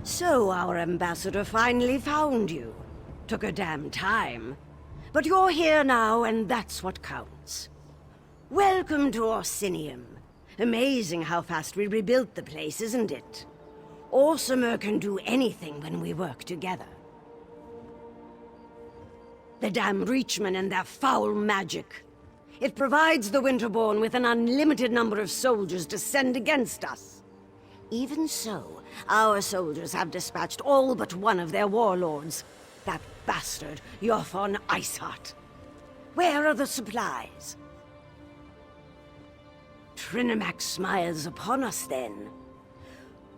So our ambassador finally found you. Took a damn time. But you're here now, and that's what counts. Welcome to Orsinium. Amazing how fast we rebuilt the place, isn't it? Awesomer can do anything when we work together. The damn Reachmen and their foul magic. It provides the Winterborn with an unlimited number of soldiers to send against us. Even so, our soldiers have dispatched all but one of their warlords. That bastard, Iofon Iceheart. Where are the supplies? Trinimax smiles upon us, then.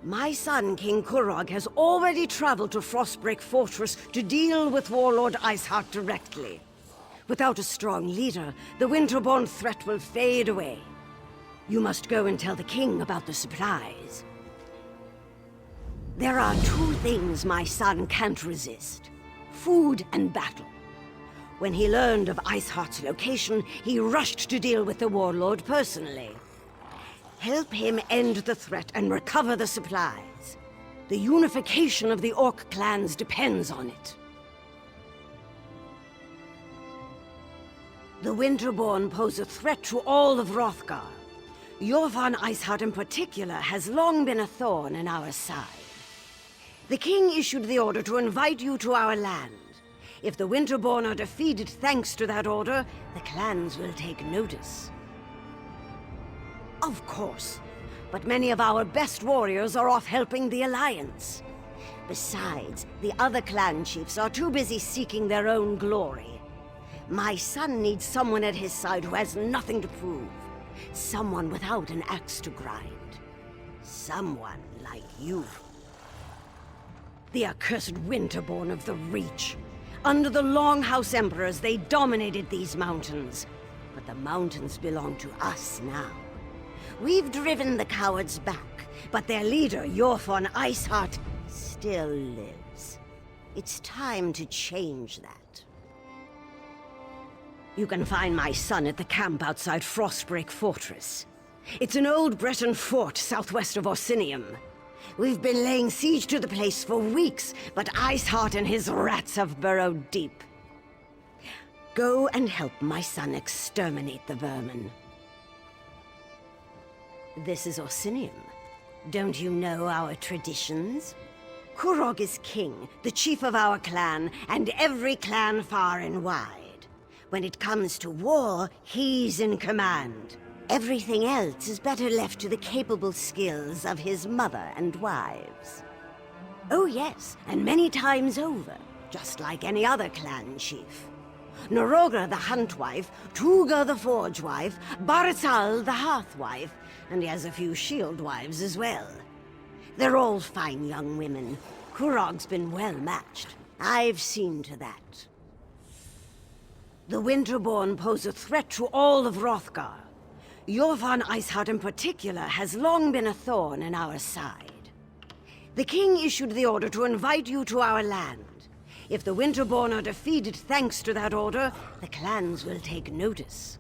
My son, King Kurog, has already traveled to Frostbreak Fortress to deal with Warlord Iceheart directly. Without a strong leader, the Winterborn threat will fade away. You must go and tell the king about the supplies. There are two things my son can't resist: food and battle. When he learned of Iceheart's location, he rushed to deal with the warlord personally. Help him end the threat and recover the supplies. The unification of the Orc clans depends on it. The Winterborn pose a threat to all of Hrothgar. Iofon Iceheart in particular has long been a thorn in our side. The king issued the order to invite you to our land. If the Winterborn are defeated thanks to that order, the clans will take notice. Of course, but many of our best warriors are off helping the Alliance. Besides, the other clan chiefs are too busy seeking their own glory. My son needs someone at his side who has nothing to prove. Someone without an axe to grind. Someone like you. The accursed Winterborn of the Reach. Under the Longhouse Emperors, they dominated these mountains. But the mountains belong to us now. We've driven the cowards back, but their leader, Iofon Iceheart, still lives. It's time to change that. You can find my son at the camp outside Frostbreak Fortress. It's an old Breton fort southwest of Orsinium. We've been laying siege to the place for weeks, but Iceheart and his rats have burrowed deep. Go and help my son exterminate the vermin. This is Orsinium. Don't you know our traditions? Kurog is king, the chief of our clan, and every clan far and wide. When it comes to war, he's in command. Everything else is better left to the capable skills of his mother and wives. Oh yes, and many times over, just like any other clan chief. Norogra the Huntwife, Tuga the Forgewife, Baritzal the Hearthwife, and he has a few shield wives as well. They're all fine young women. Kurog's been well matched. I've seen to that. The Winterborn pose a threat to all of Hrothgar. Iofon Iceheart in particular has long been a thorn in our side. The king issued the order to invite you to our land. If the Winterborn are defeated thanks to that order, the clans will take notice.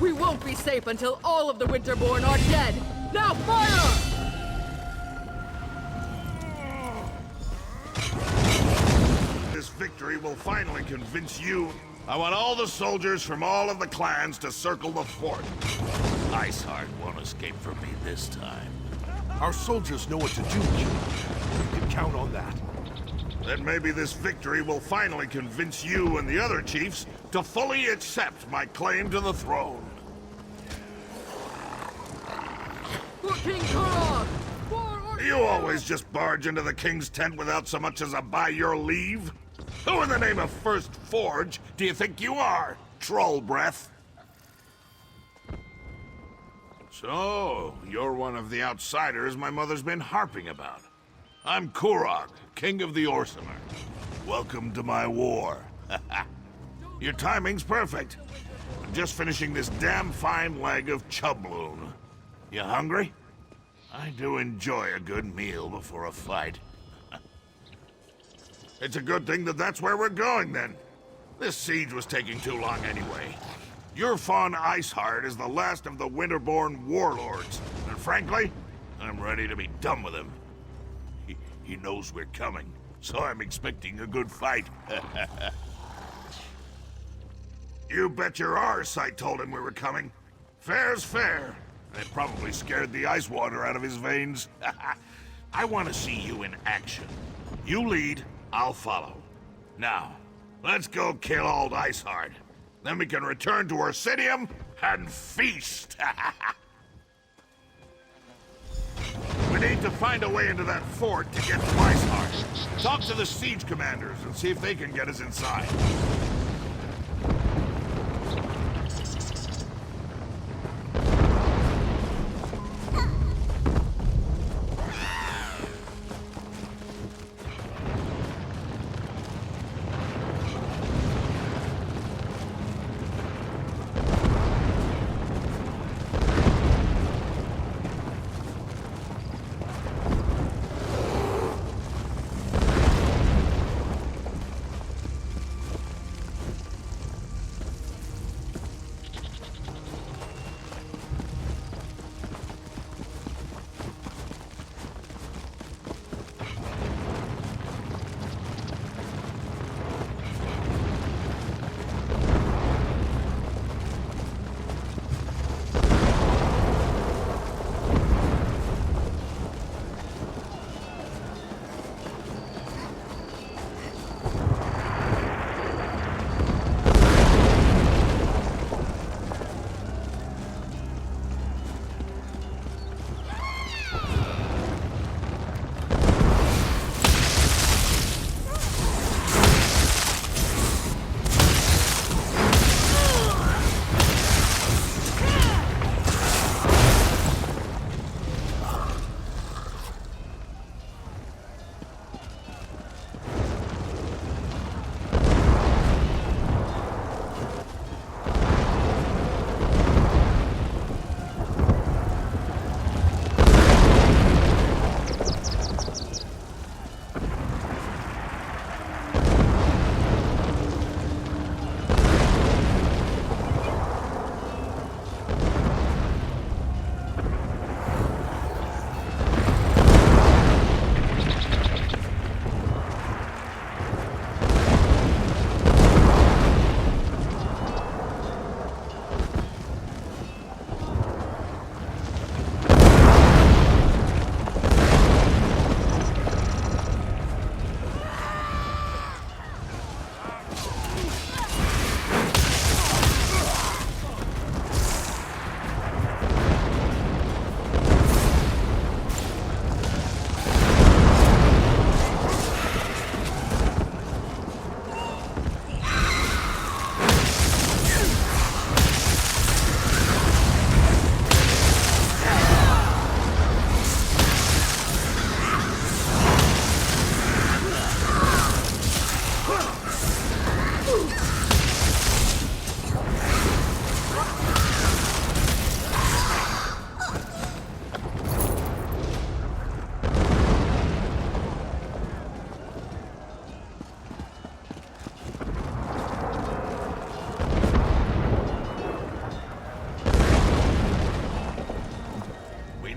We won't be safe until all of the Winterborn are dead! Now fire! This victory will finally convince you. I want all the soldiers from all of the clans to circle the fort. Iceheart won't escape from me this time. Our soldiers know what to do, King. You can count on that. Then maybe this victory will finally convince you and the other chiefs to fully accept my claim to the throne. For King Kurog! You always just barge into the king's tent without so much as a by your leave? Who in the name of First Forge do you think you are, troll breath? So, you're one of the outsiders my mother's been harping about. I'm Kurog, king of the Orsimer. Welcome to my war. Your timing's perfect. I'm just finishing this damn fine leg of chubloon. You hungry? I do enjoy a good meal before a fight. It's a good thing that that's where we're going, then. This siege was taking too long anyway. Your fawn Iceheart is the last of the Winterborn warlords, and frankly, I'm ready to be done with him. He knows we're coming, so I'm expecting a good fight. You bet your arse I told him we were coming. Fair's fair. It probably scared the ice water out of his veins. I want to see you in action. You lead, I'll follow. Now, let's go kill old Iceheart. Then we can return to Orsidium and feast. We need to find a way into that fort to get to Iceheart. Talk to the siege commanders and see if they can get us inside.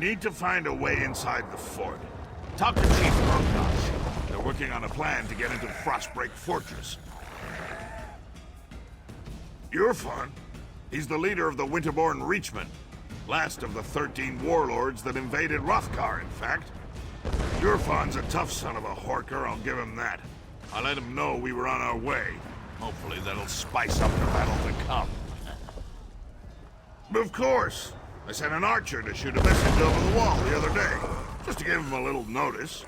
need to find a way inside the fort. Talk to Chief Urgosh. They're working on a plan to get into Frostbreak Fortress. Urfon? He's the leader of the Winterborn Reachmen. Last of the 13 warlords that invaded Hrothgar, in fact. Urfon's a tough son of a horker, I'll give him that. I let him know we were on our way. Hopefully that'll spice up the battle to come. Of course. I sent an archer to shoot a message over the wall the other day, just to give him a little notice.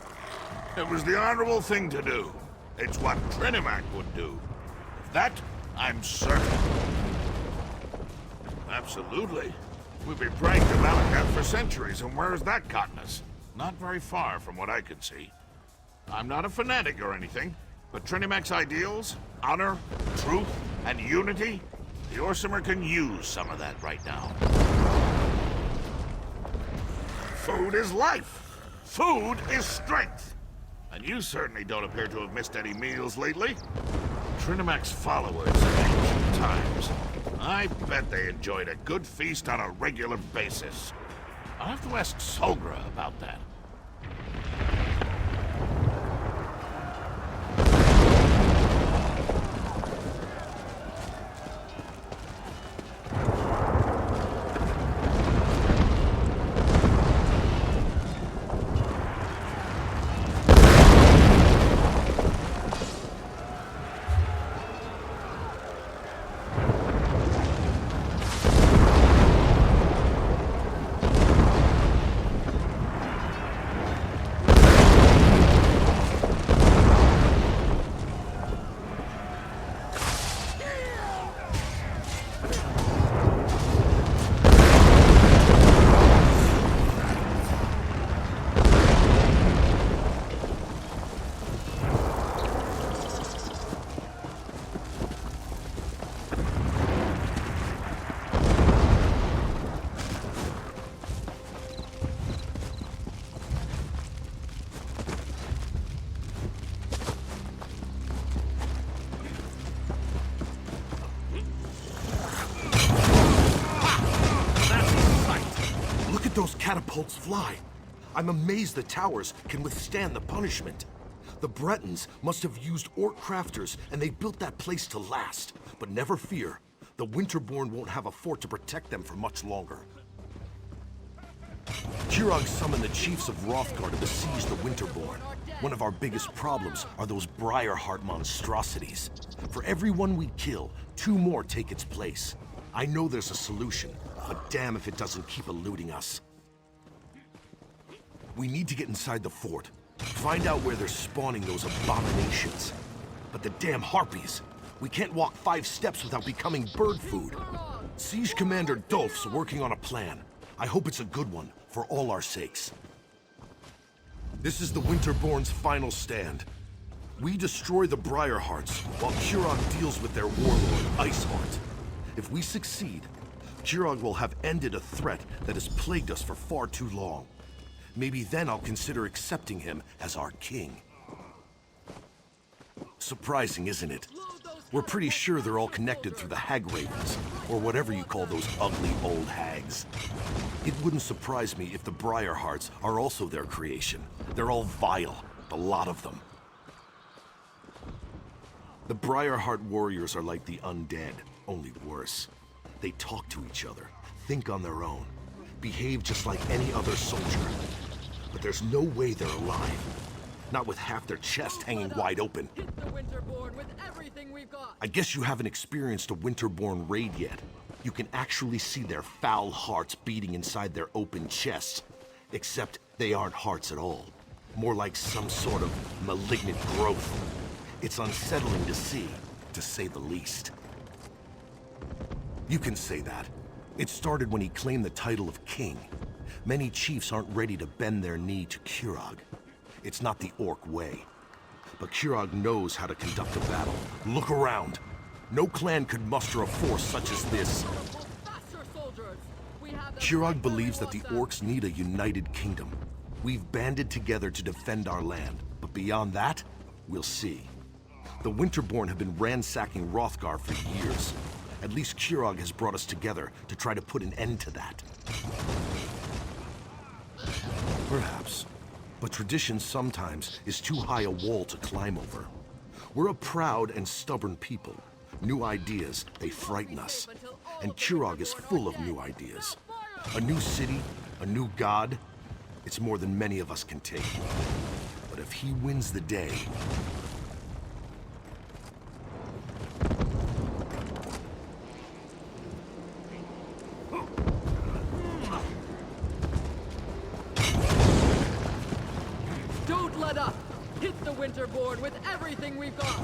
It was the honorable thing to do. It's what Trinimac would do. Of that, I'm certain. Absolutely. We've been praying to Malakath for centuries, and where has that gotten us? Not very far from what I can see. I'm not a fanatic or anything, but Trinimac's ideals, honor, truth, and unity, the Orsimer can use some of that right now. Food is life. Food is strength. And you certainly don't appear to have missed any meals lately. Trinimac's followers in ancient times, I bet they enjoyed a good feast on a regular basis. I'll have to ask Solgra about that. Those catapults fly. I'm amazed the towers can withstand the punishment. The Bretons must have used orc crafters, and they built that place to last. But never fear, the Winterborn won't have a fort to protect them for much longer. Kirog summoned the chiefs of Hrothgar to besiege the Winterborn. One of our biggest problems are those Briarheart monstrosities. For every one we kill, 2 more take its place. I know there's a solution, but damn if it doesn't keep eluding us. We need to get inside the fort. Find out where they're spawning those abominations. But the damn harpies! We can't walk 5 steps without becoming bird food. Siege Commander Dolph's working on a plan. I hope it's a good one, for all our sakes. This is the Winterborn's final stand. We destroy the Briarhearts, while Kirog deals with their warlord, Iceheart. If we succeed, Kirog will have ended a threat that has plagued us for far too long. Maybe then I'll consider accepting him as our king. Surprising, isn't it? We're pretty sure they're all connected through the Hag Ravens, or whatever you call those ugly old hags. It wouldn't surprise me if the Briarhearts are also their creation. They're all vile, the lot of them. The Briarheart warriors are like the undead, only worse. They talk to each other, think on their own, behave just like any other soldier. But there's no way they're alive. Not with half their chest hanging wide open. Hit the Winterborn with everything we've got. I guess you haven't experienced a Winterborn raid yet. You can actually see their foul hearts beating inside their open chests. Except they aren't hearts at all. More like some sort of malignant growth. It's unsettling to see, to say the least. You can say that. It started when he claimed the title of king. Many chiefs aren't ready to bend their knee to Kirog. It's not the orc way. But Kirog knows how to conduct a battle. Look around. No clan could muster a force such as this. Kirog believes that the orcs need a united kingdom. We've banded together to defend our land, but beyond that, we'll see. The Winterborn have been ransacking Hrothgar for years. At least Kirog has brought us together to try to put an end to that. Perhaps. But tradition sometimes is too high a wall to climb over. We're a proud and stubborn people. New ideas, they frighten us. And Kurog is full of new ideas. A new city, a new god. It's more than many of us can take. But if he wins the day... Don't let up! Hit the Winterborn with everything we've got!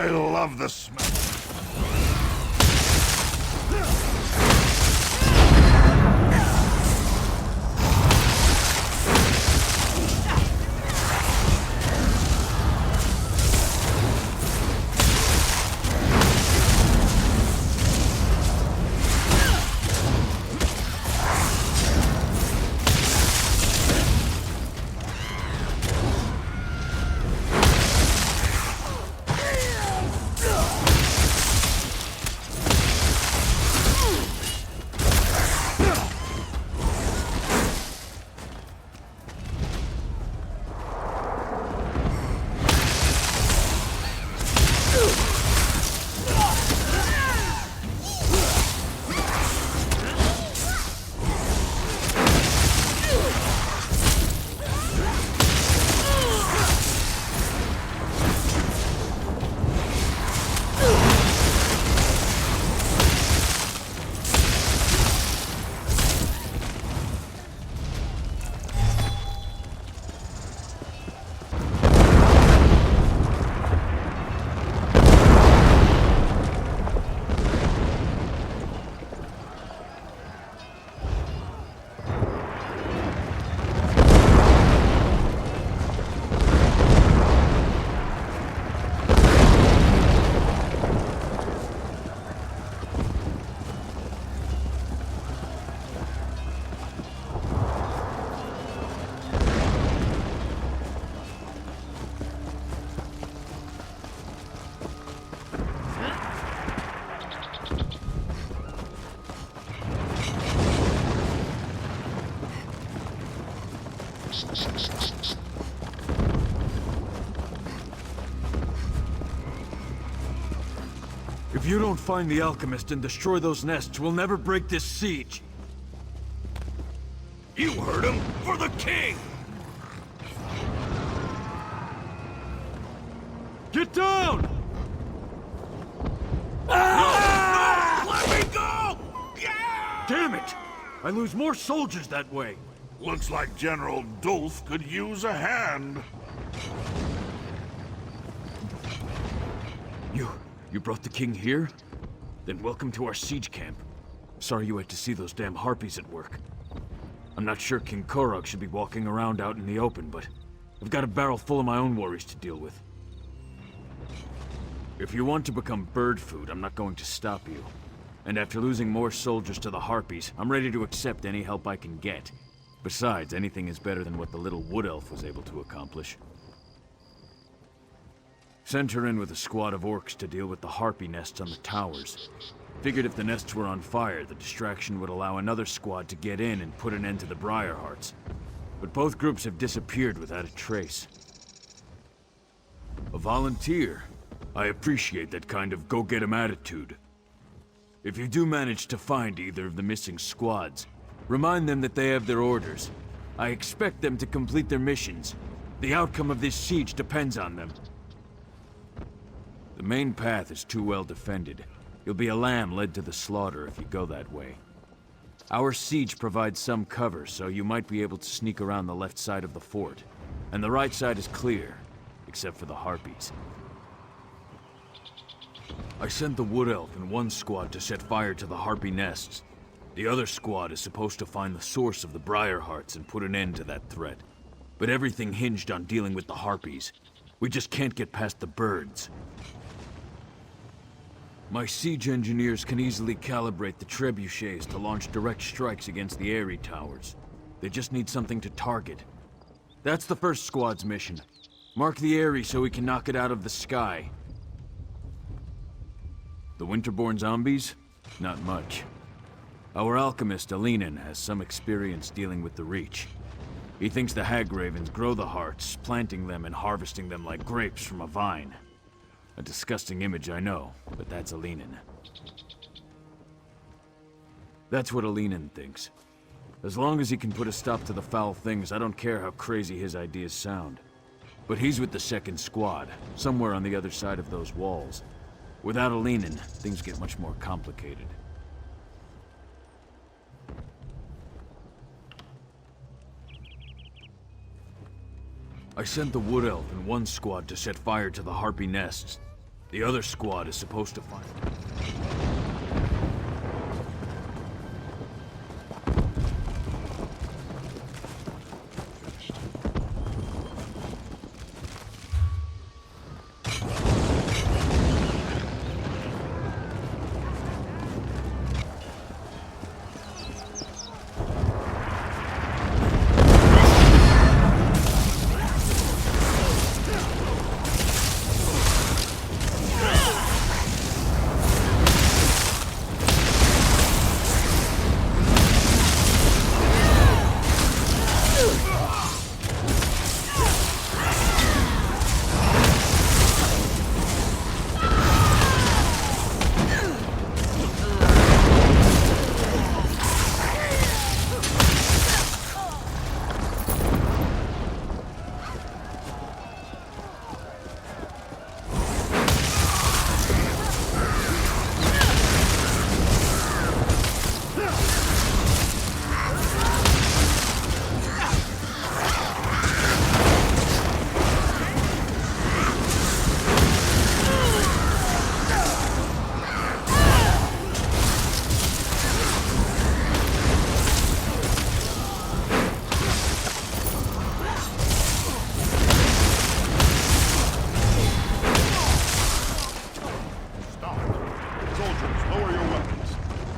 I love the smell. If you don't find the alchemist and destroy those nests, we'll never break this siege. You heard him! For the king! Get down! No! Let me go! Yeah! Damn it! I lose more soldiers that way. Looks like General Dulf could use a hand. You brought the king here? Then welcome to our siege camp. Sorry you had to see those damn harpies at work. I'm not sure King Korok should be walking around out in the open, but I've got a barrel full of my own worries to deal with. If you want to become bird food, I'm not going to stop you. And after losing more soldiers to the harpies, I'm ready to accept any help I can get. Besides, anything is better than what the little wood elf was able to accomplish. Sent her in with a squad of orcs to deal with the harpy nests on the towers. Figured if the nests were on fire, the distraction would allow another squad to get in and put an end to the Briarhearts. But both groups have disappeared without a trace. A volunteer? I appreciate that kind of go-get-em attitude. If you do manage to find either of the missing squads, remind them that they have their orders. I expect them to complete their missions. The outcome of this siege depends on them. The main path is too well defended. You'll be a lamb led to the slaughter if you go that way. Our siege provides some cover, so you might be able to sneak around the left side of the fort. And the right side is clear, except for the harpies. I sent the wood elf in one squad to set fire to the harpy nests. The other squad is supposed to find the source of the Briarhearts and put an end to that threat. But everything hinged on dealing with the harpies. We just can't get past the birds. My siege engineers can easily calibrate the trebuchets to launch direct strikes against the airy towers. They just need something to target. That's the first squad's mission. Mark the airy so we can knock it out of the sky. The Winterborn zombies? Not much. Our alchemist, Alinen, has some experience dealing with the Reach. He thinks the Hagravens grow the hearts, planting them and harvesting them like grapes from a vine. A disgusting image, I know, but that's Alinen. That's what Alinen thinks. As long as he can put a stop to the foul things, I don't care how crazy his ideas sound. But he's with the second squad, somewhere on the other side of those walls. Without Alinen, things get much more complicated. I sent the wood elf in one squad to set fire to the harpy nests. The other squad is supposed to find it.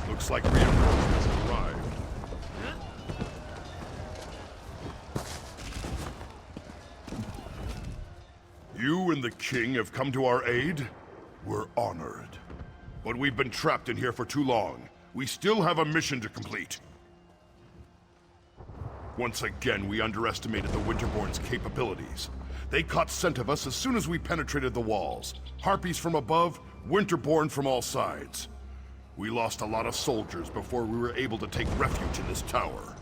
Looks like reinforcements have arrived. You and the king have come to our aid? We're honored. But we've been trapped in here for too long. We still have a mission to complete. Once again, we underestimated the Winterborn's capabilities. They caught scent of us as soon as we penetrated the walls. Harpies from above, Winterborn from all sides. We lost a lot of soldiers before we were able to take refuge in this tower.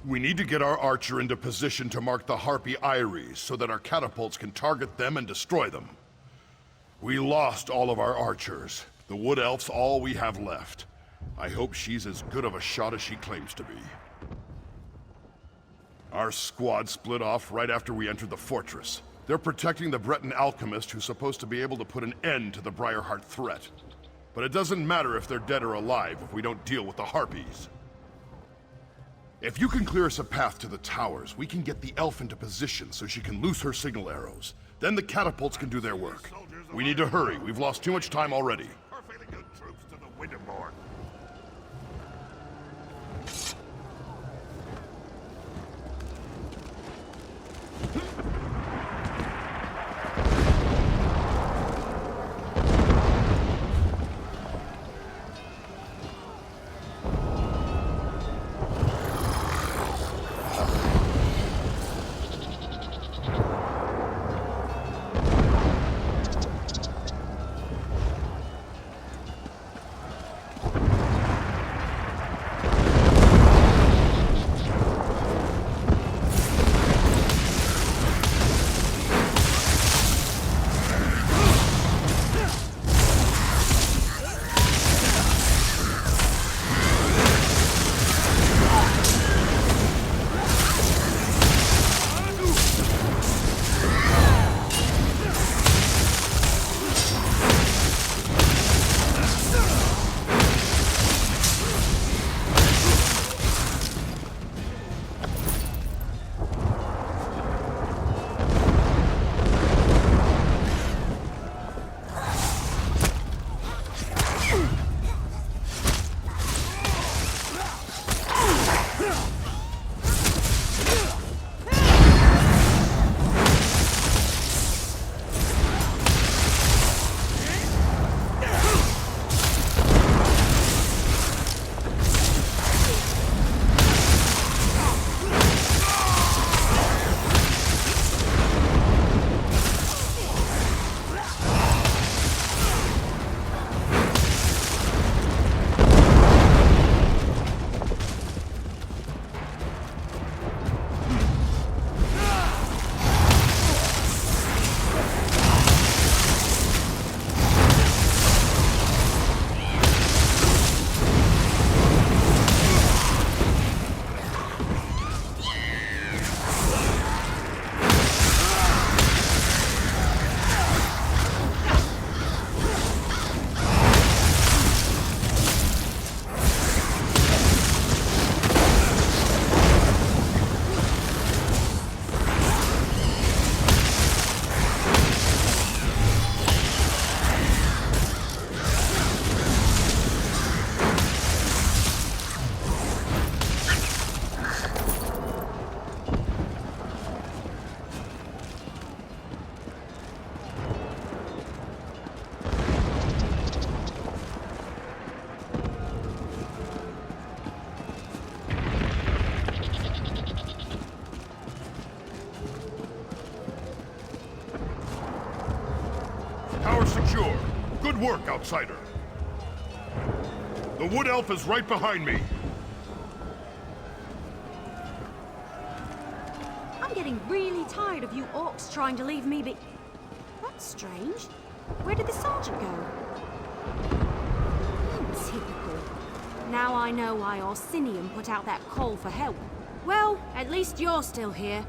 We need to get our archer into position to mark the Harpie Eyries so that our catapults can target them and destroy them. We lost all of our archers. The Wood Elf's all we have left. I hope she's as good of a shot as she claims to be. Our squad split off right after we entered the fortress. They're protecting the Breton alchemist who's supposed to be able to put an end to the Briarheart threat. But it doesn't matter if they're dead or alive if we don't deal with the Harpies. If you can clear us a path to the towers, we can get the elf into position so she can loose her signal arrows. Then the catapults can do their work. We need to hurry. We've lost too much time already. Perfectly good troops to the Winterborn. Tower secure. Good work, outsider. The Wood Elf is right behind me. I'm getting really tired of you orcs trying to leave me be... That's strange. Where did the sergeant go? Typical. Now I know why Orsinium put out that call for help. Well, at least you're still here.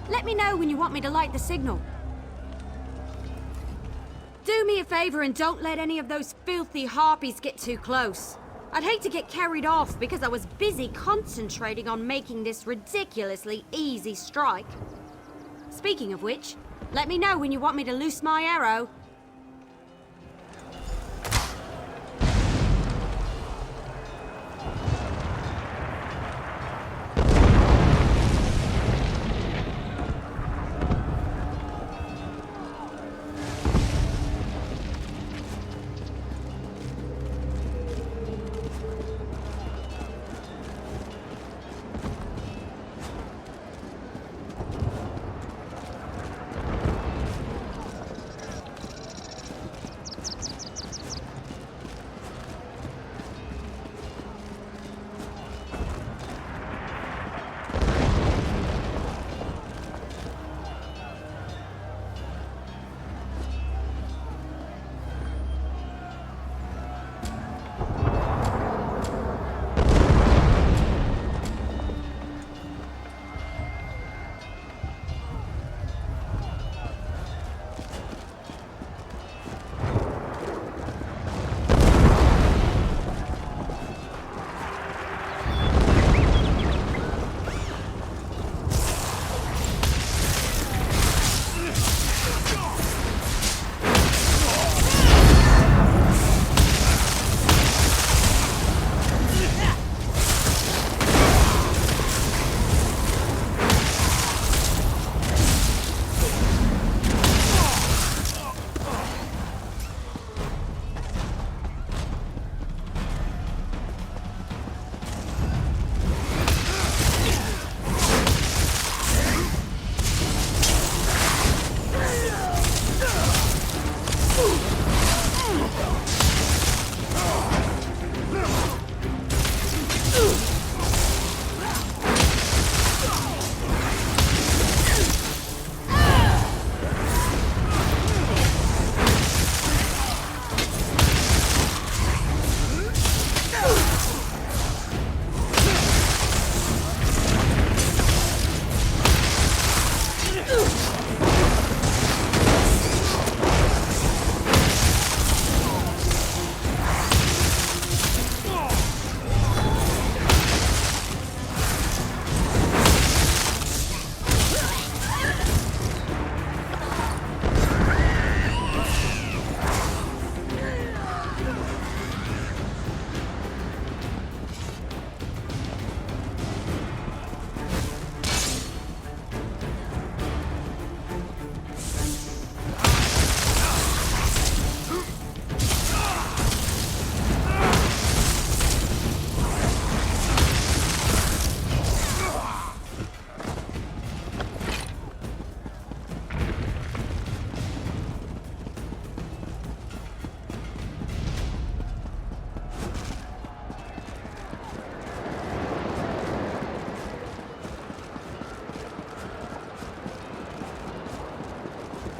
Let me know when you want me to light the signal. Do me a favor and don't let any of those filthy harpies get too close. I'd hate to get carried off because I was busy concentrating on making this ridiculously easy strike. Speaking of which, let me know when you want me to loose my arrow.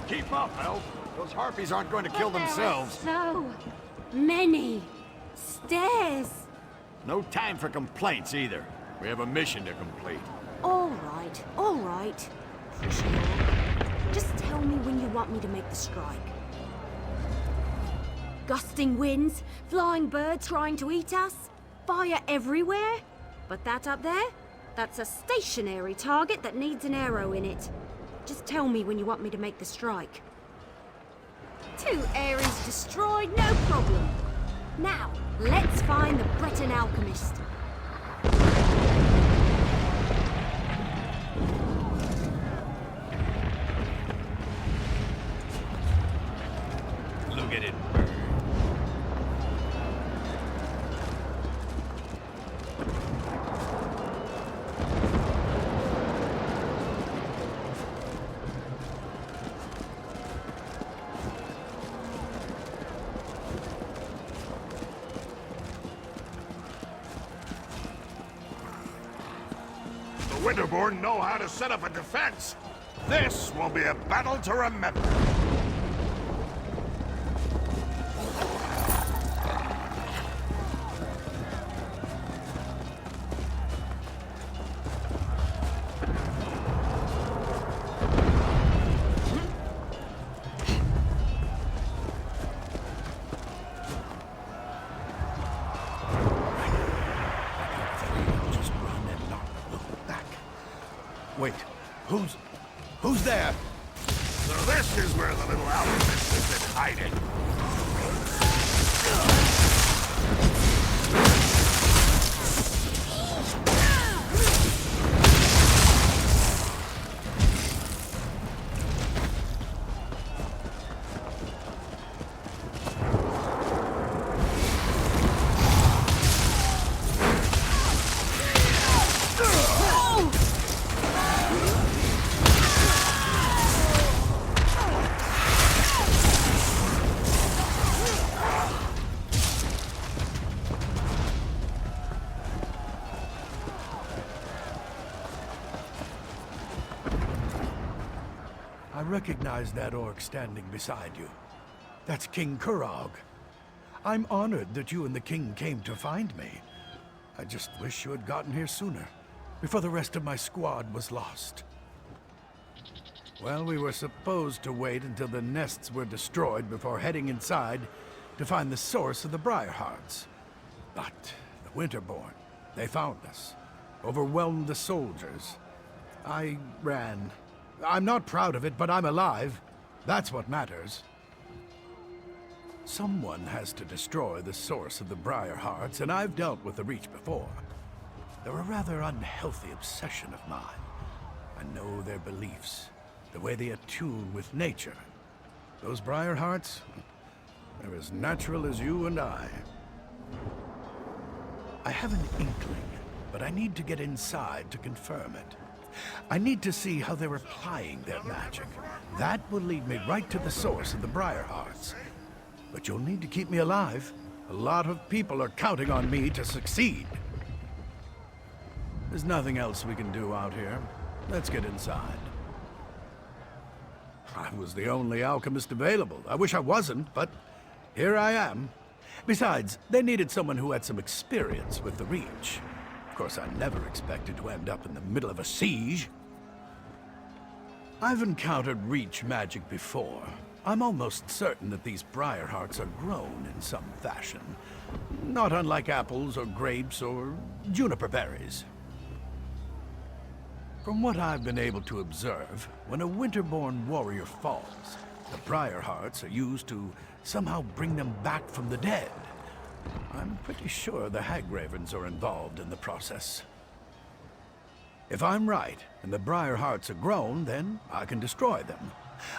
Keep up, Elf. Those harpies aren't going to kill themselves. So many stairs. No time for complaints either. We have a mission to complete. All right, all right. Pushy Orc. Just tell me when you want me to make the strike. Gusting winds, flying birds trying to eat us, fire everywhere. But that up there, that's a stationary target that needs an arrow in it. Just tell me when you want me to make the strike. 2 areas destroyed, no problem. Now, let's find the Breton alchemist. Look at it. The Winterborn know how to set up a defense. This will be a battle to remember. Wait, who's there? So this is where the little alchemist has been hiding. I recognize that orc standing beside you. That's King Kurog. I'm honored that you and the king came to find me. I just wish you had gotten here sooner, before the rest of my squad was lost. Well, we were supposed to wait until the nests were destroyed before heading inside to find the source of the Briarhearts. But the Winterborn, they found us, overwhelmed the soldiers. I ran. I'm not proud of it, but I'm alive. That's what matters. Someone has to destroy the source of the Briarhearts, and I've dealt with the Reach before. They're a rather unhealthy obsession of mine. I know their beliefs, the way they attune with nature. Those Briarhearts, they're as natural as you and I. I have an inkling, but I need to get inside to confirm it. I need to see how they're applying their magic. That will lead me right to the source of the Briarhearts. But you'll need to keep me alive. A lot of people are counting on me to succeed. There's nothing else we can do out here. Let's get inside. I was the only alchemist available. I wish I wasn't, but here I am. Besides, they needed someone who had some experience with the Reach. Of course, I never expected to end up in the middle of a siege. I've encountered Reach magic before. I'm almost certain that these Briarhearts are grown in some fashion. Not unlike apples or grapes or juniper berries. From what I've been able to observe, when a Winterborn warrior falls, the Briarhearts are used to somehow bring them back from the dead. I'm pretty sure the Hagravens are involved in the process. If I'm right, and the Briarhearts are grown, then I can destroy them.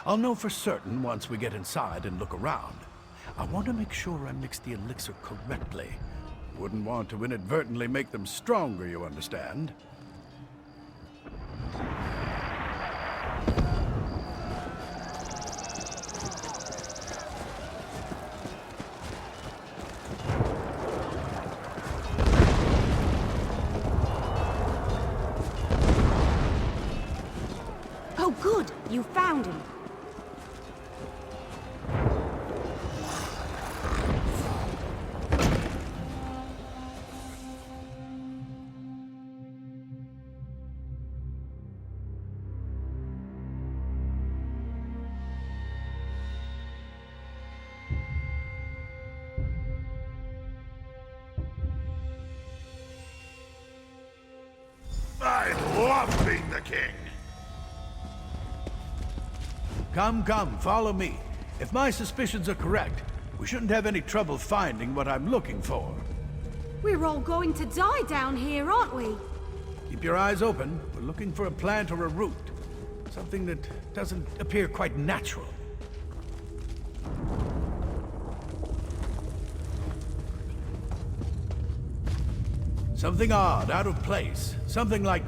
I'll know for certain once we get inside and look around. I want to make sure I mix the elixir correctly. Wouldn't want to inadvertently make them stronger, you understand? Oh, good. You found him. King. Come, follow me. If my suspicions are correct, we shouldn't have any trouble finding what I'm looking for. We're all going to die down here, aren't we? Keep your eyes open. We're looking for a plant or a root. Something that doesn't appear quite natural. Something odd, out of place. Something like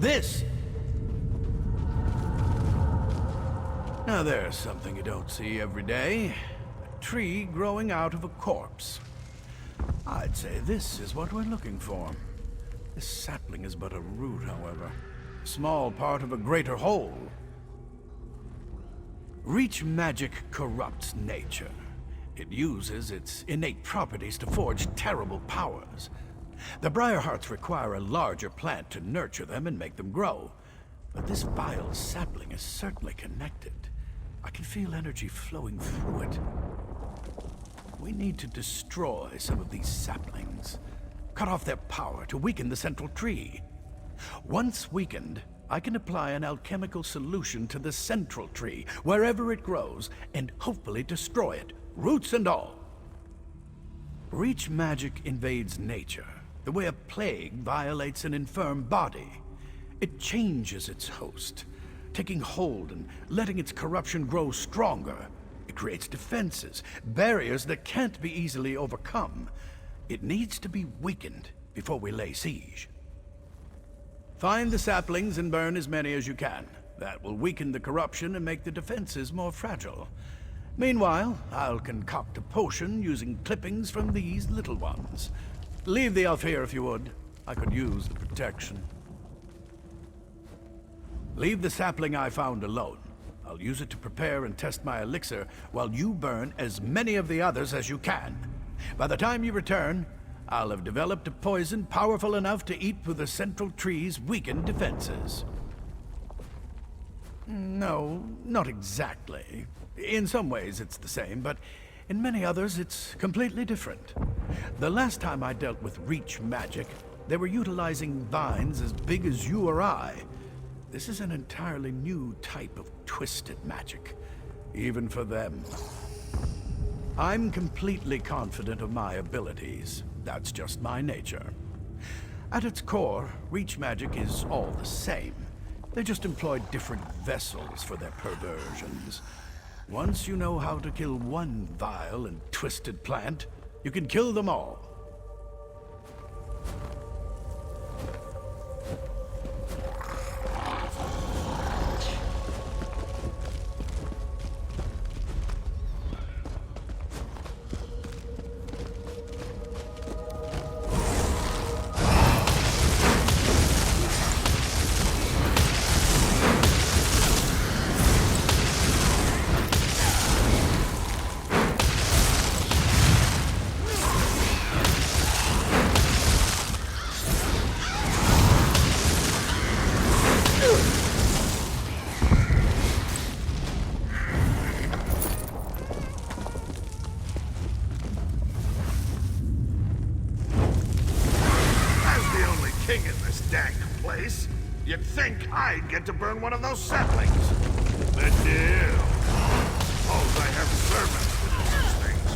this. Now there's something you don't see every day. A tree growing out of a corpse. I'd say this is what we're looking for. This sapling is but a root, however. A small part of a greater whole. Reach magic corrupts nature. It uses its innate properties to forge terrible powers. The Briarhearts require a larger plant to nurture them and make them grow. But this vile sapling is certainly connected. I can feel energy flowing through it. We need to destroy some of these saplings. Cut off their power to weaken the central tree. Once weakened, I can apply an alchemical solution to the central tree, wherever it grows, and hopefully destroy it, roots and all. Reach magic invades nature, the way a plague violates an infirm body. It changes its host, taking hold and letting its corruption grow stronger. It creates defenses, barriers that can't be easily overcome. It needs to be weakened before we lay siege. Find the saplings and burn as many as you can. That will weaken the corruption and make the defenses more fragile. Meanwhile, I'll concoct a potion using clippings from these little ones. Leave the elf here if you would. I could use the protection. Leave the sapling I found alone. I'll use it to prepare and test my elixir while you burn as many of the others as you can. By the time you return, I'll have developed a poison powerful enough to eat through the central tree's weakened defenses. No, not exactly. In some ways it's the same, but in many others it's completely different. The last time I dealt with reach magic, they were utilizing vines as big as you or I. This is an entirely new type of twisted magic, even for them. I'm completely confident of my abilities. That's just my nature. At its core, reach magic is all the same. They just employ different vessels for their perversions. Once you know how to kill one vile and twisted plant, you can kill them all. You'd think I'd get to burn one of those saplings. The deal. Suppose I have servants to do such things.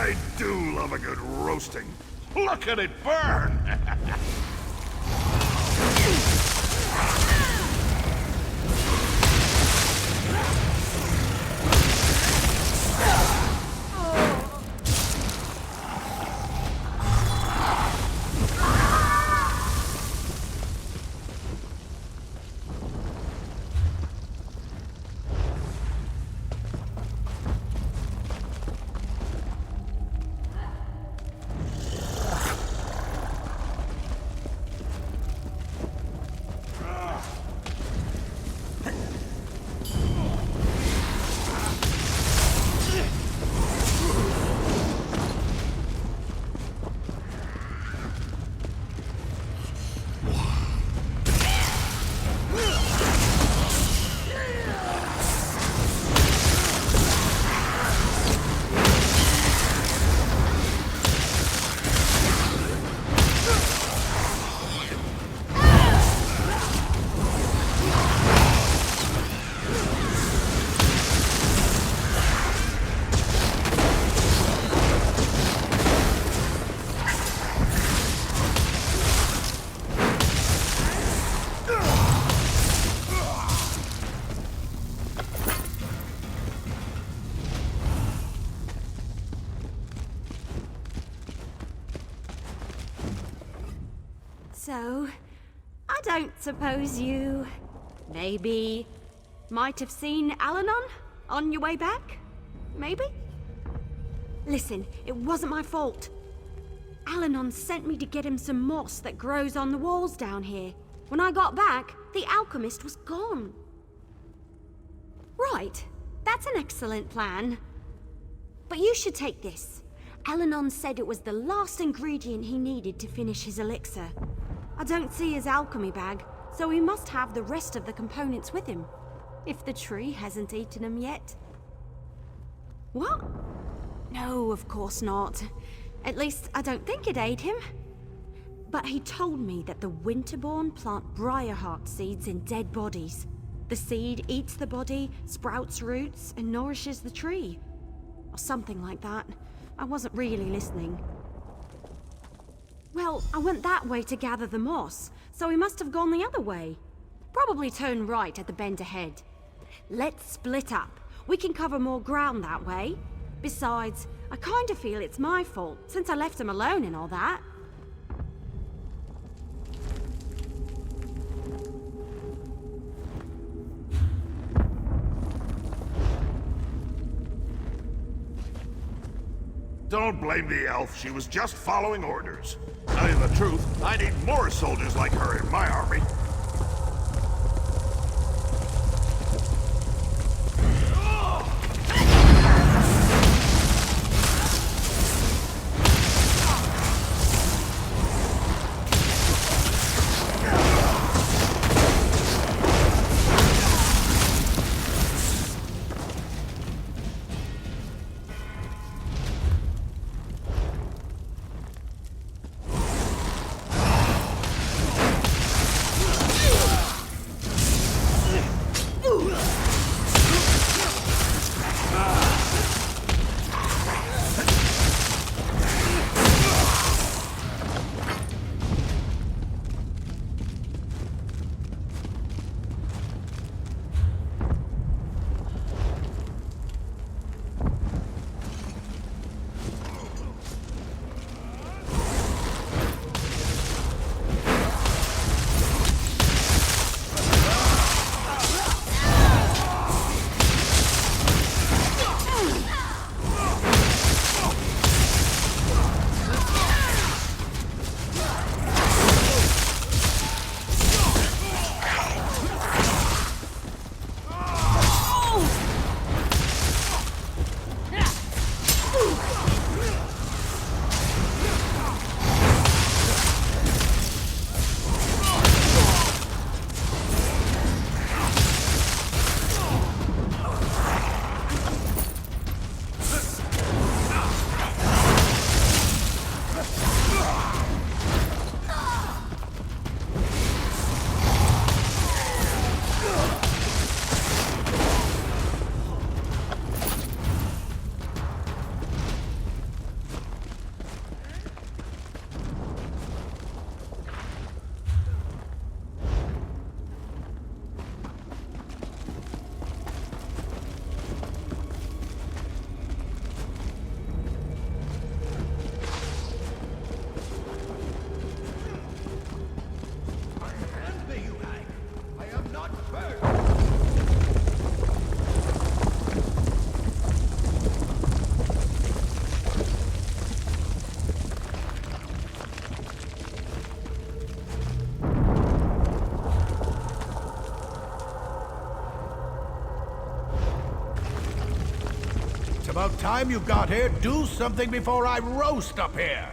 I do love a good roasting. Look at it burn! So, I don't suppose you maybe might have seen Alanon on your way back? Maybe? Listen, it wasn't my fault. Alanon sent me to get him some moss that grows on the walls down here. When I got back, the alchemist was gone. Right, that's an excellent plan. But you should take this. Alanon said it was the last ingredient he needed to finish his elixir. I don't see his alchemy bag, so he must have the rest of the components with him. If the tree hasn't eaten him yet. What? No, of course not. At least, I don't think it ate him. But he told me that the Winterborn plant briarheart seeds in dead bodies. The seed eats the body, sprouts roots, and nourishes the tree. Or something like that. I wasn't really listening. Well, I went that way to gather the moss, so he must have gone the other way. Probably turn right at the bend ahead. Let's split up. We can cover more ground that way. Besides, I kind of feel it's my fault, since I left him alone and all that. Don't blame the elf. She was just following orders. Tell you the truth, I need more soldiers like her in my army. about time you got here. Do something before I roast up here.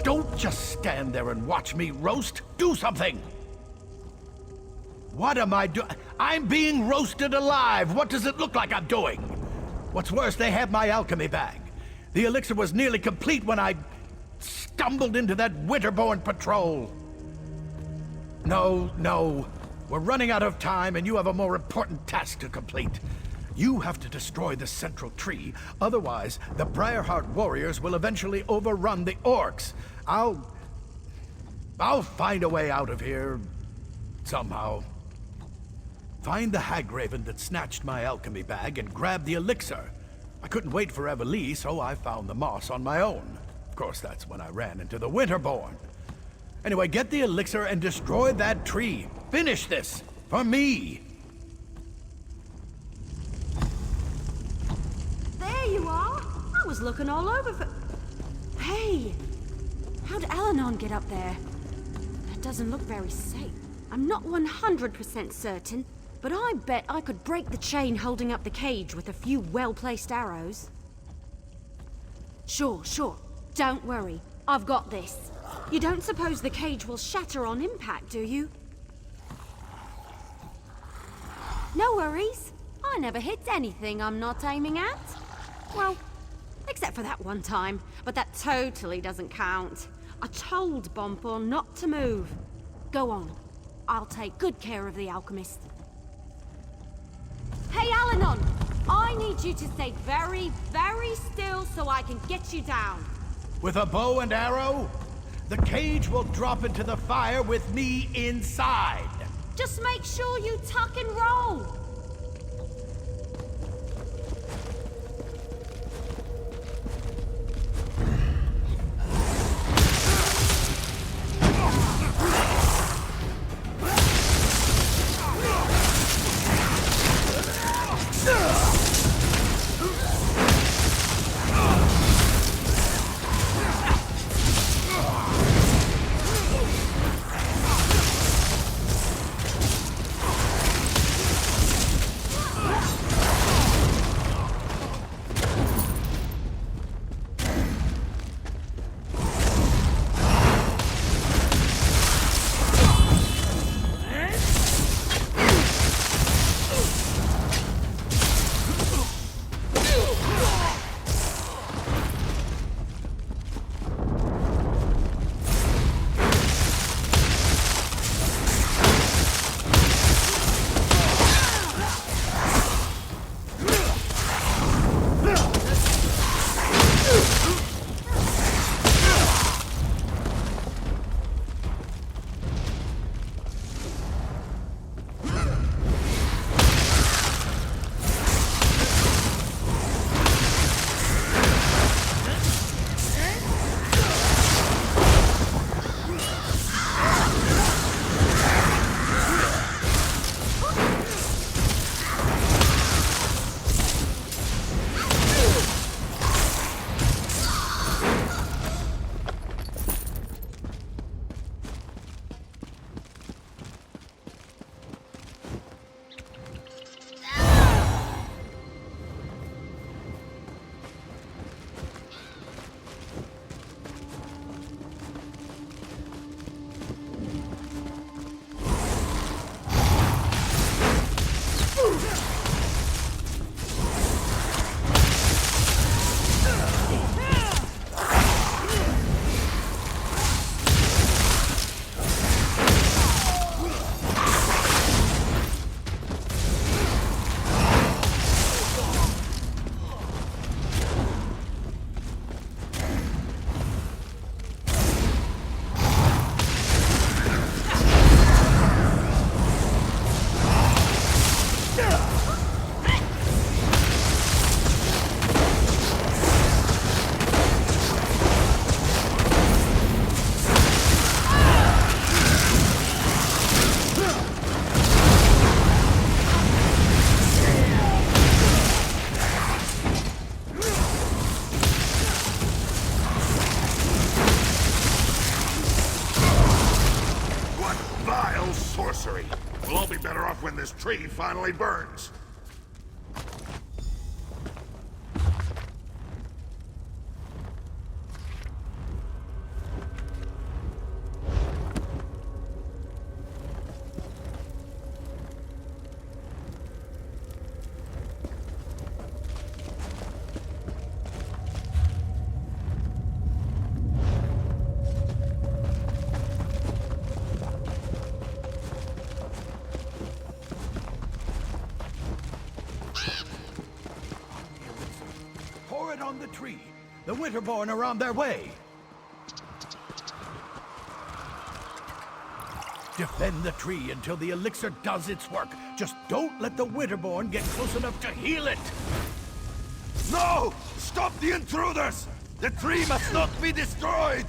Don't just stand there and watch me roast. Do something! What am I doing? I'm being roasted alive. What does it look like I'm doing? What's worse, they have my alchemy bag. The elixir was nearly complete when I stumbled into that winterborn patrol. No. We're running out of time and you have a more important task to complete. You have to destroy the central tree, otherwise the Briarheart warriors will eventually overrun the orcs. I'll find a way out of here, somehow. Find the Hagraven that snatched my alchemy bag and grab the elixir. I couldn't wait for Evelie, so I found the moss on my own. Of course, that's when I ran into the Winterborn. Anyway, get the elixir and destroy that tree. Finish this, for me. There you are. I was looking all over for... Hey! How'd Alanon get up there? That doesn't look very safe. I'm not 100% certain, but I bet I could break the chain holding up the cage with a few well-placed arrows. Sure. Don't worry. I've got this. You don't suppose the cage will shatter on impact, do you? No worries. I never hit anything I'm not aiming at. Well, except for that one time, but that totally doesn't count. I told Bonfor not to move. Go on. I'll take good care of the alchemist. Hey, Alanon! I need you to stay very, very still so I can get you down. With a bow and arrow? The cage will drop into the fire with me inside. Just make sure you tuck and roll. sorcery. We'll all be better off when this tree finally burns. Pour it on the tree. The Winterborn are on their way. Defend the tree until the elixir does its work. Just don't let the Winterborn get close enough to heal it. No! Stop the intruders! The tree must not be destroyed!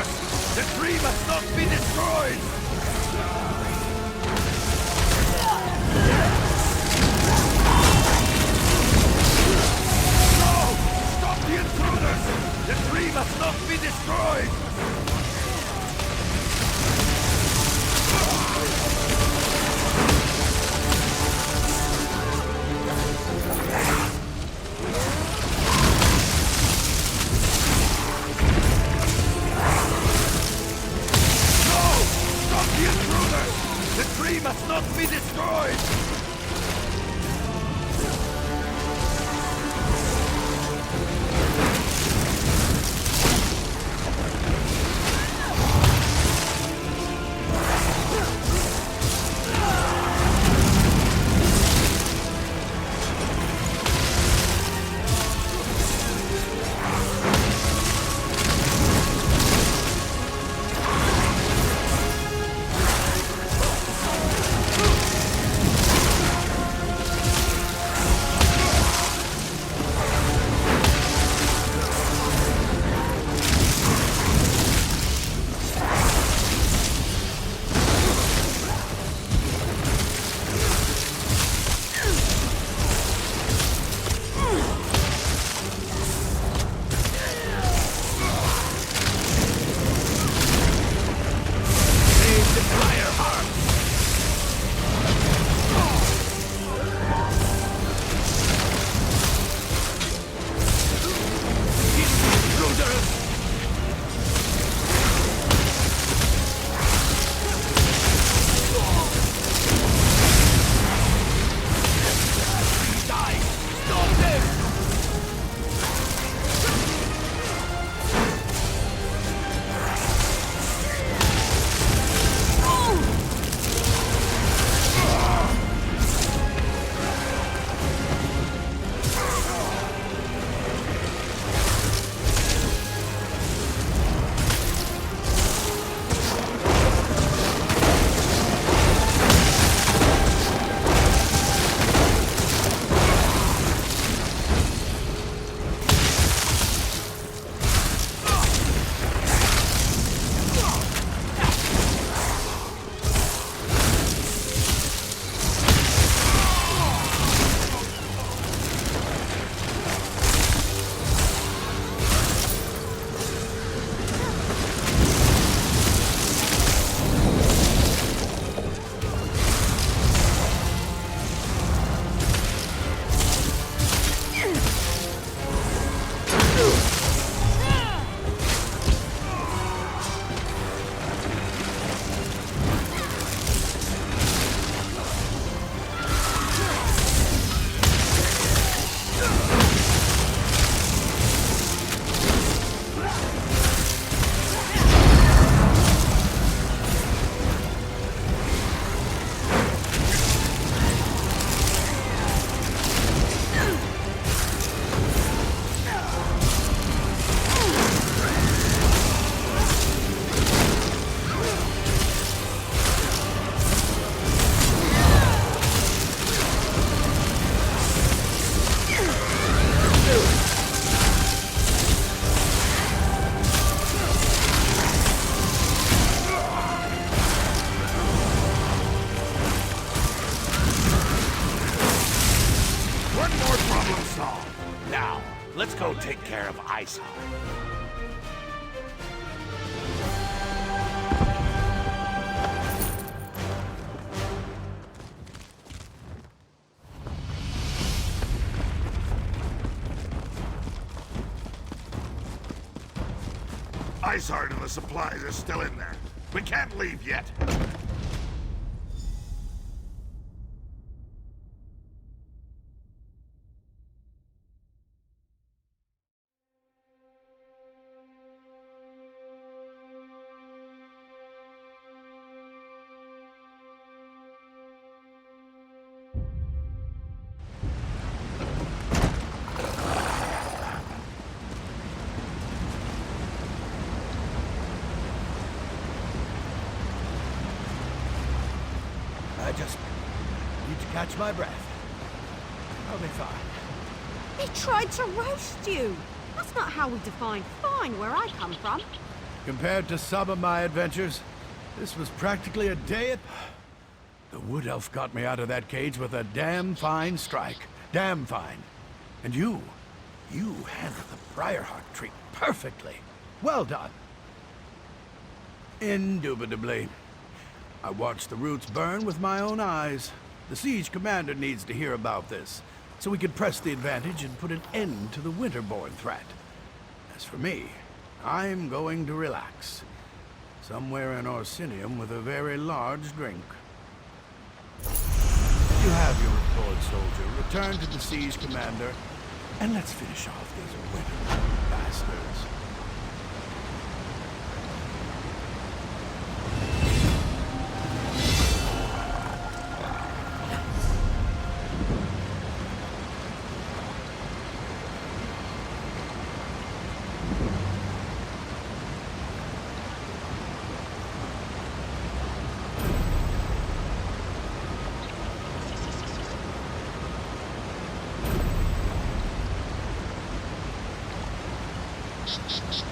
intruders! The tree must not be destroyed! No! Stop the intruders! The tree must not be destroyed! The tree must not be destroyed! Let's go take care of Iceheart. Iceheart and the supplies are still in there. We can't leave yet. I just need to catch my breath. I'll be fine. He tried to roast you. That's not how we define fine where I come from. Compared to some of my adventures, this was practically a day at... The Wood Elf got me out of that cage with a damn fine strike. Damn fine. And you handled the Briarheart tree perfectly. Well done. Indubitably. I watched the roots burn with my own eyes. The siege commander needs to hear about this, so we can press the advantage and put an end to the Winterborn threat. As for me, I'm going to relax. Somewhere in Orsinium with a very large drink. You have your report, soldier. Return to the siege commander, and let's finish off these Winterborn bastards. You